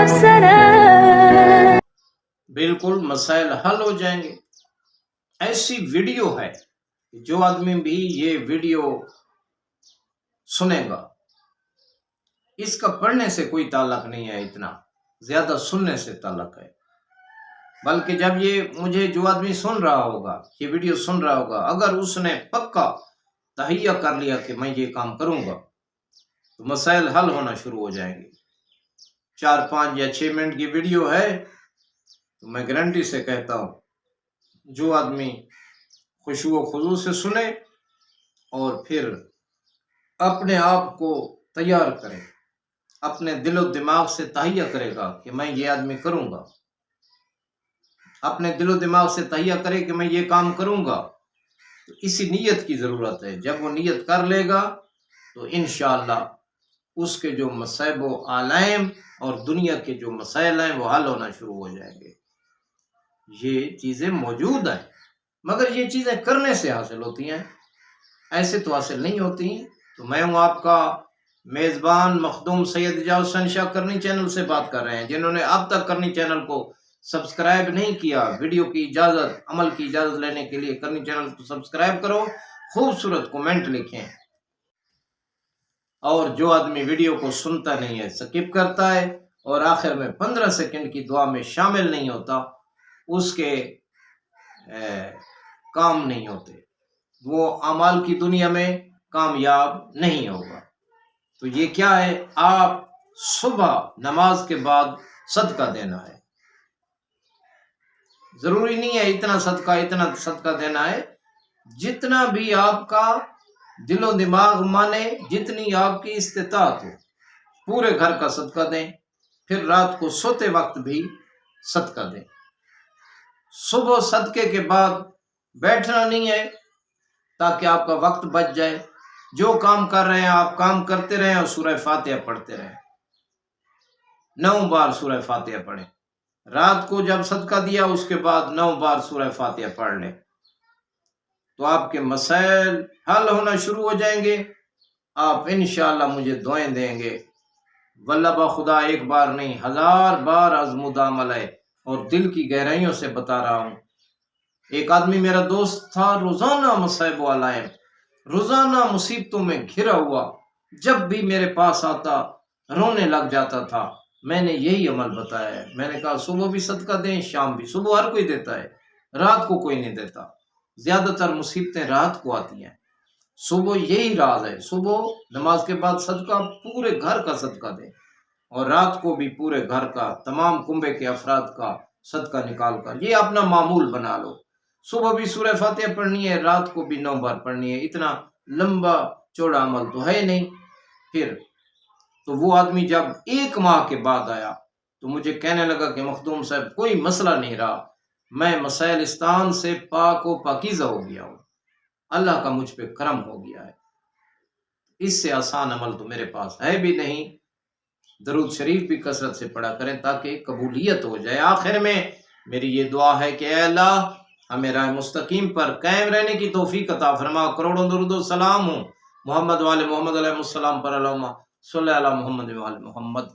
نفسنا. بالکل مسائل حل ہو جائیں گے. ایسی ویڈیو ہے جو آدمی بھی یہ ویڈیو سنے گا، اس کا پڑھنے سے کوئی تعلق نہیں ہے، اتنا زیادہ سننے سے تعلق ہے. بلکہ جب یہ مجھے جو آدمی سن رہا ہوگا، یہ ویڈیو سن رہا ہوگا، اگر اس نے پکا تہیہ کر لیا کہ میں یہ کام کروں گا تو مسائل حل ہونا شروع ہو جائیں گے. 4 5 یا 6 منٹ کی ویڈیو ہے تو میں گارنٹی سے کہتا ہوں جو آدمی خشوع و خضوع سے سنے اور پھر اپنے آپ کو تیار کرے، اپنے دل و دماغ سے تہیہ کرے گا کہ میں یہ آدمی کروں گا، اپنے دل و دماغ سے تہیہ کرے کہ میں یہ کام کروں گا، تو اسی نیت کی ضرورت ہے. جب وہ نیت کر لے گا تو انشاءاللہ اس کے جو مصائب و آلائم اور دنیا کے جو مسائل ہیں وہ حل ہونا شروع ہو جائیں گے. یہ چیزیں موجود ہیں، مگر یہ چیزیں کرنے سے حاصل ہوتی ہیں، ایسے تو حاصل نہیں ہوتی. تو میں ہوں آپ کا میزبان مخدوم سید اعجاز حسین شاہ. کرنی چینل سے بات کر رہے ہیں. جنہوں نے اب تک کرنی چینل کو سبسکرائب نہیں کیا، ویڈیو کی اجازت، عمل کی اجازت لینے کے لیے کرنی چینل کو سبسکرائب کرو، خوبصورت کومنٹ لکھیں. اور جو آدمی ویڈیو کو سنتا نہیں ہے، سکپ کرتا ہے اور آخر میں 15 سیکنڈ کی دعا میں شامل نہیں ہوتا، اس کے کام نہیں ہوتے، وہ اعمال کی دنیا میں کامیاب نہیں ہوگا. تو یہ کیا ہے؟ آپ صبح نماز کے بعد صدقہ دینا ہے. ضروری نہیں ہے اتنا صدقہ دینا ہے، جتنا بھی آپ کا دل و دماغ مانے، جتنی آپ کی استطاعت ہو. پورے گھر کا صدقہ دیں، پھر رات کو سوتے وقت بھی صدقہ دیں. صبح صدقے کے بعد بیٹھنا نہیں ہے تاکہ آپ کا وقت بچ جائے. جو کام کر رہے ہیں آپ کام کرتے رہیں اور سورہ فاتحہ پڑھتے رہیں. 9 بار سورہ فاتحہ پڑھیں. رات کو جب صدقہ دیا اس کے بعد 9 بار سورہ فاتحہ پڑھ لیں تو آپ کے مسائل حل ہونا شروع ہو جائیں گے. آپ انشاءاللہ مجھے دعائیں دیں گے. واللہ بخدا ایک بار نہیں 1000 بار آزمودہ عمل ہے اور دل کی گہرائیوں سے بتا رہا ہوں. ایک آدمی میرا دوست تھا، روزانہ مصائب و علائم، روزانہ مصیبتوں میں گھرا ہوا، جب بھی میرے پاس آتا رونے لگ جاتا تھا. میں نے یہی عمل بتایا ہے. میں نے کہا صبح بھی صدقہ دیں، شام بھی. صبح ہر کوئی دیتا ہے، رات کو کوئی نہیں دیتا. زیادہ تر مصیبتیں رات کو آتی ہیں. صبح یہی راز ہے، صبح نماز کے بعد صدقہ پورے گھر کا صدقہ دیں اور رات کو بھی پورے گھر کا، تمام کنبے کے افراد کا صدقہ نکال کر یہ اپنا معمول بنا لو. صبح بھی سورہ فاتحہ پڑھنی ہے، رات کو بھی 9 بار پڑھنی ہے. اتنا لمبا چوڑا عمل تو ہے نہیں. پھر تو وہ آدمی جب 1 ماہ کے بعد آیا تو مجھے کہنے لگا کہ مخدوم صاحب کوئی مسئلہ نہیں رہا، میں مسائلستان سے پاک و پاکیزہ ہو گیا ہوں، اللہ کا مجھ پہ کرم ہو گیا ہے. اس سے آسان عمل تو میرے پاس ہے بھی نہیں. درود شریف بھی کثرت سے پڑھا کریں تاکہ قبولیت ہو جائے. آخر میں میری یہ دعا ہے کہ اے اللہ ہمیں راہ مستقیم پر قائم رہنے کی توفیق عطا فرما. کروڑوں درود و سلام ہوں محمد والے محمد علیہ السلام پر، اللہم صلی علی محمد وعلی محمد.